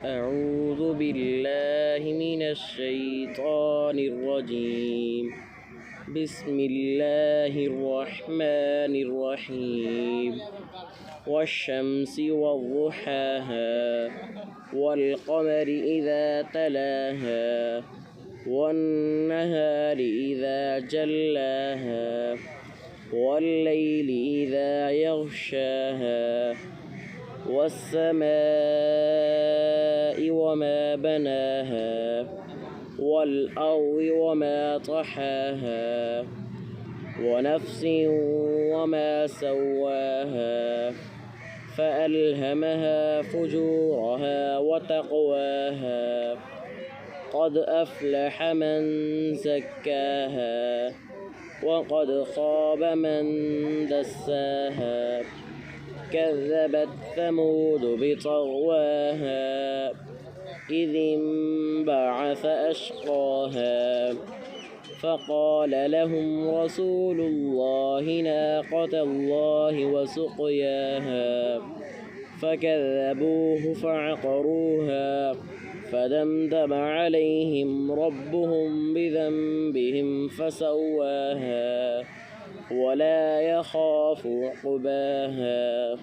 أعوذ بالله من الشيطان الرجيم. بسم الله الرحمن الرحيم. والشمس وضحاها والقمر إذا تلاها والنهار إذا جلاها والليل إذا يغشاها والسماء وما بناها والأرض وما طحاها ونفس وما سواها فألهمها فجورها وتقواها قد أفلح من زكاها وقد خاب من دساها كذبت ثمود بطغواها إذ انبعث أشقاها فقال لهم رسول الله ناقة الله وسقياها فكذبوه فعقروها فدمدم عليهم ربهم بذنبهم فسواها ولا يخاف عقباها.